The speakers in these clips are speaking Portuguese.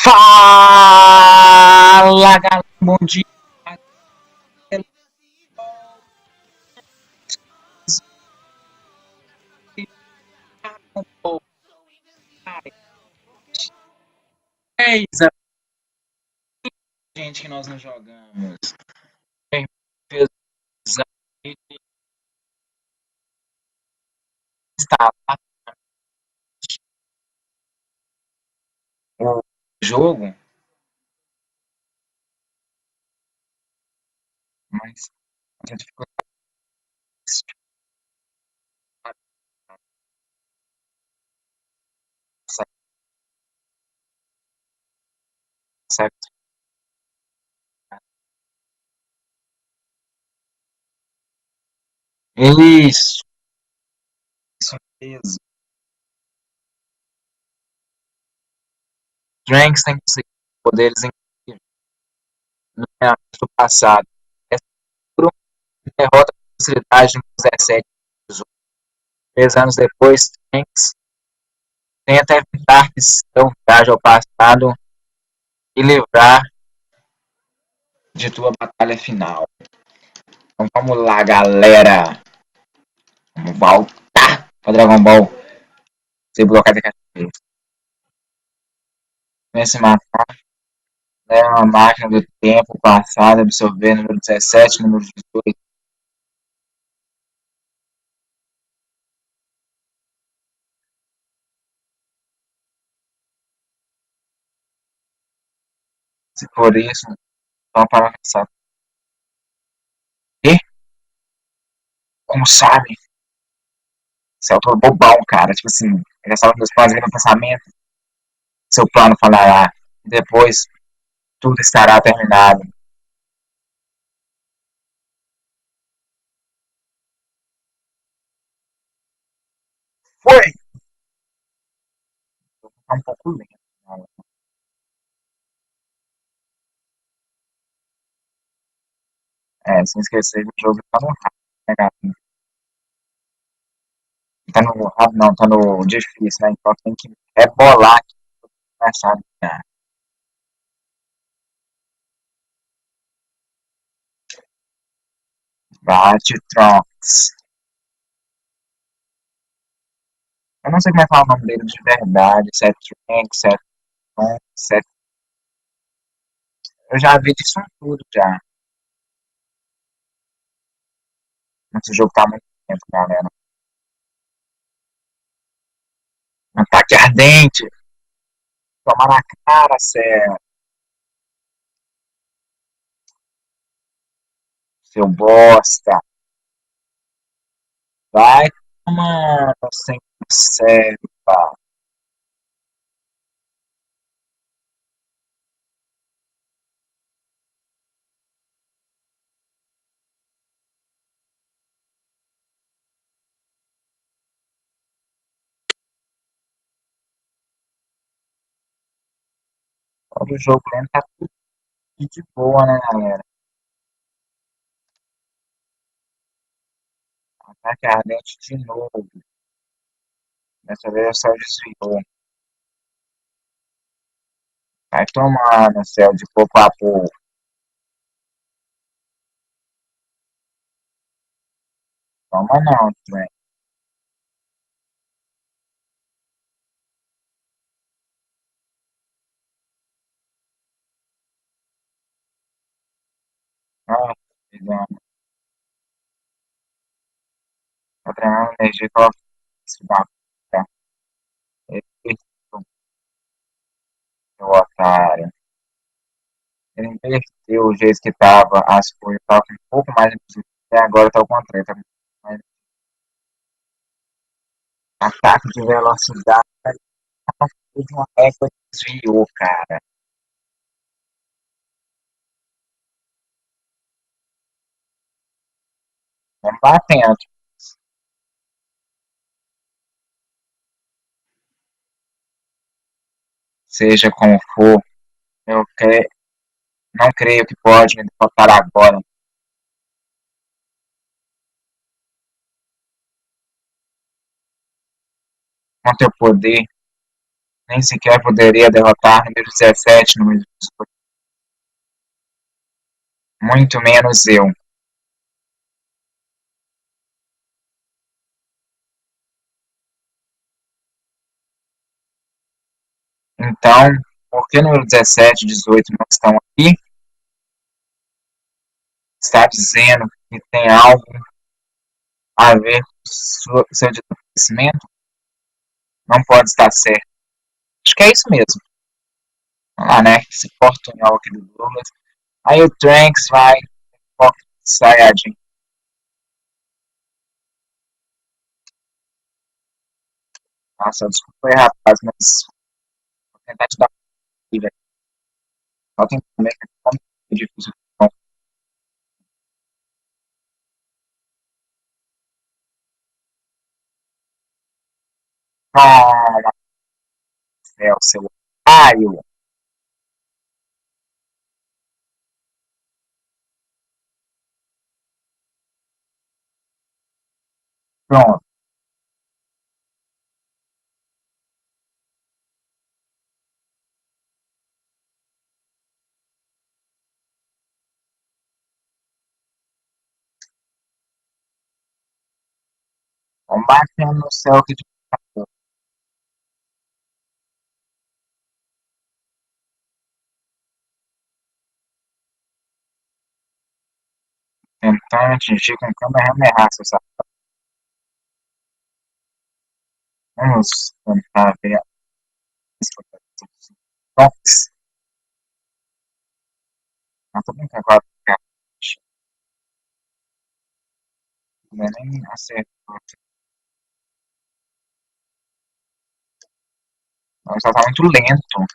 Fala, galera, bom dia. É isso, gente, que nós não jogamos. Quem fez aí está lá o jogo, mas a gente ficou certo. Isso mesmo. Trunks tem conseguido poderes incríveis no treinamento do passado. Essa por uma derrota com facilidade no 17 e 18. 3 anos depois, Trunks tenta evitar que seu viaje ao passado e livrar de tua batalha final. Então vamos lá, galera. Vamos voltar para Dragon Ball. Se Budokai Tenkaichi. Nesse mapa, é uma máquina do tempo passado, absorver número 17, número 18. Se for isso, então para pensar. E, como sabe, você é autor bobão, cara. Tipo assim, ele sabe meus planos no pensamento. Seu plano falará. E depois, tudo estará terminado. Foi! Tá um pouco lento. Né? É, sem esquecer que o jogo tá no rápido, né, cara? Tá no rápido, não, tá no difícil, né? Então tem que rebolar aqui pra começar a ganhar. Bate Trunks. Eu não sei como é que fala o nome dele de verdade. Se é Trunks, se é Trunks, se é... Eu já vi disso tudo já. Esse jogo tá muito tempo, galera. Ataque ardente. Toma na cara, sério. Seu bosta. Vai tomando sem sério, pá. Todo jogo lento tá tudo de boa, né, galera? Ataque ardente de novo. Dessa vez só desviou. Vai tomando, céu, de pouco a pouco. Toma não, velho. Ah, perdão. Tá treinando energia que ela se dá. Ele, seu otário. Ele inverteu o jeito que tava as coisas. Tava com um pouco mais de e agora tá ao contrário. Tá com mais ataque de velocidade. Fez uma égua desviou, cara. Vamos batendo. Seja como for, eu não creio que pode me derrotar agora. Com teu poder, Nem sequer poderia derrotar número 17, número 18. Muito menos eu. Então, por que número 17 e 18 não estão aqui? Está dizendo que tem algo a ver com seu desaparecimento? Não pode estar certo. Acho que é isso mesmo. Vamos lá, né? Esse portunhol aqui do Douglas. Aí o Tranks vai, Saiyajin. Nossa, desculpa aí, rapaz, mas vou tentar te dar uma aqui, velho. Só tem também que é muito difícil. Toma, céu, seu raio. Pronto, vamos batendo no céu aqui de novo. Tentando atingir com Kamehameha, seu safado. Vamos tentar ver isso. Nossa, não tô brincando agora. Não é nem acertou. Mas só tá muito lento.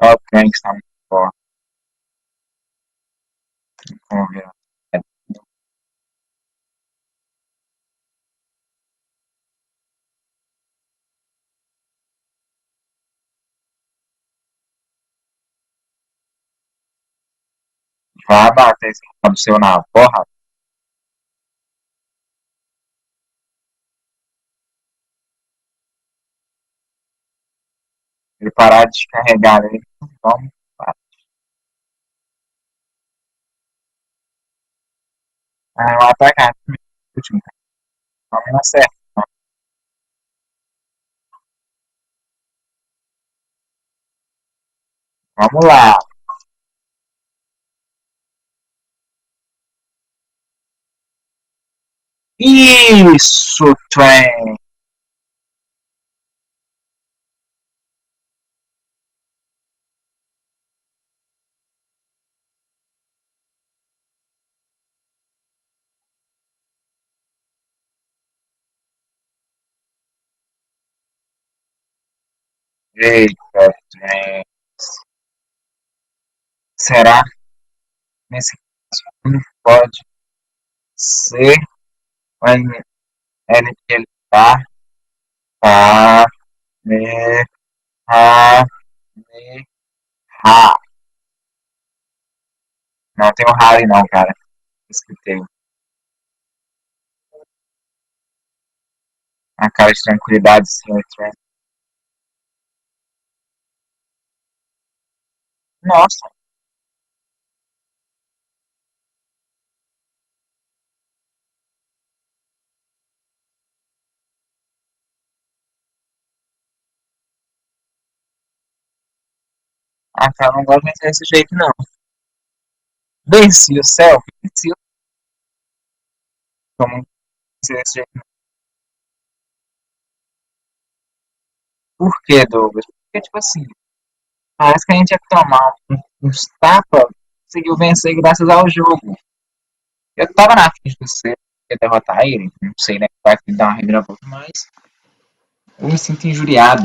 Ó, o Tranks tá muito forte. Vamos ver. Vai bater esse do seu na porra. Ele parar de carregar ele. Vamos. Ah, o ataque último. Vamos na certa. Vamos lá. Isso, trem. Eita, trem. Será? Nesse caso, não pode ser o N que ele tá, me, ha, me, ha. Não tem o Harry não, cara. Escutei. A cara de tranquilidade, senhor Trent. Nossa, a cara não gosta de vencer desse jeito, não. Venci o céu, venci o como vencer desse jeito. Por que, Douglas? Porque, tipo assim, parece que a gente ia tomar uns tapas, conseguiu vencer graças ao jogo. Eu tava na frente do C, ia derrotar ele, não sei, né? Vai dar uma reviravolta, mas eu me sinto injuriado.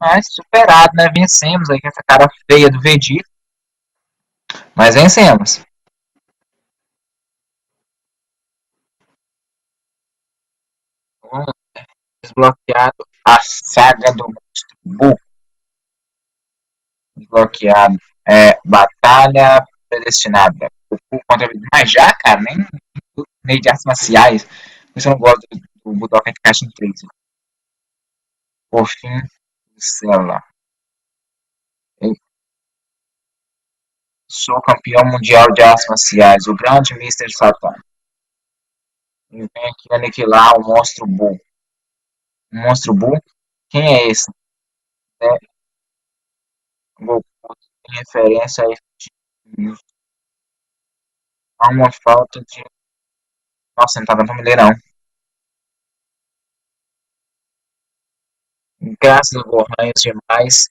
Mas superado, né? Vencemos aí com essa cara feia do Vegeta, mas vencemos. Vamos desbloqueado a saga do monstro Buu. Desbloqueado. Batalha predestinada. O Buu contra mas já, cara, nem meio de artes marciais. Por isso eu não gosto do Budokai Tenkaichi 3. Por fim, célula. Eu sou campeão mundial de artes marciais, o grande Mister Satan. E vem aqui aniquilar o monstro Bull. O monstro Bull? Quem é esse? É Goku, em referência a uma falta de. Nossa, não tá dando pra me ler, não. Graças aos borranhos demais,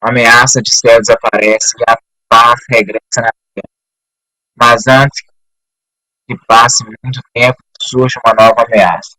a ameaça de céu desaparece e a paz regressa na Terra. Mas antes que passe muito tempo, surge uma nova ameaça.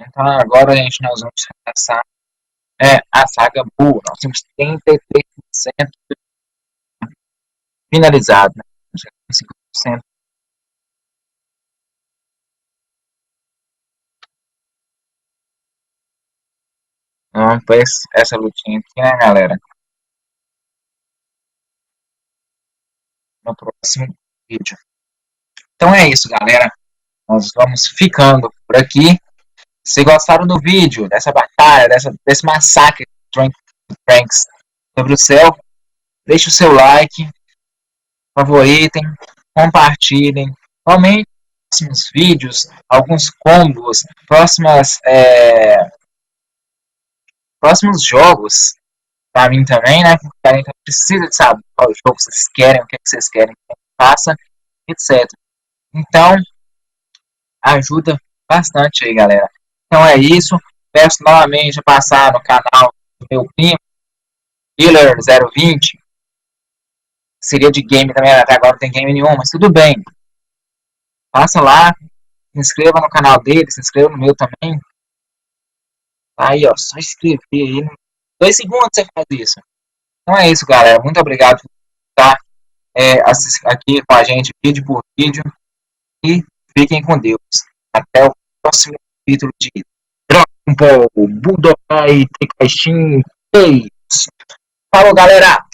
Então agora nós vamos começar a saga Buu. Nós temos 33% finalizado, né? 5%. Então, pois essa lutinha aqui, né, galera? No próximo vídeo. Então é isso, galera. Nós vamos ficando por aqui. Se gostaram do vídeo, dessa batalha, desse massacre de Tranks sobre o céu, deixe o seu like, favoritem, compartilhem, comentem próximos vídeos, alguns combos, próximos jogos para mim também, né? Porque a gente precisa de saber qual jogo vocês querem, o que vocês querem que eu faça, etc. Então, ajuda bastante aí, galera. Então é isso. Peço novamente a passar no canal do meu primo, Killer020. Seria de game também, até agora não tem game nenhum, mas tudo bem. Passa lá, se inscreva no canal dele, se inscreva no meu também. Aí, ó, só inscrever aí. 2 segundos você faz isso. Então é isso, galera. Muito obrigado por estar aqui com a gente, vídeo por vídeo. E fiquem com Deus. Até o próximo capítulo de Dragon Ball Budokai Tenkaichi 3. Falou, galera!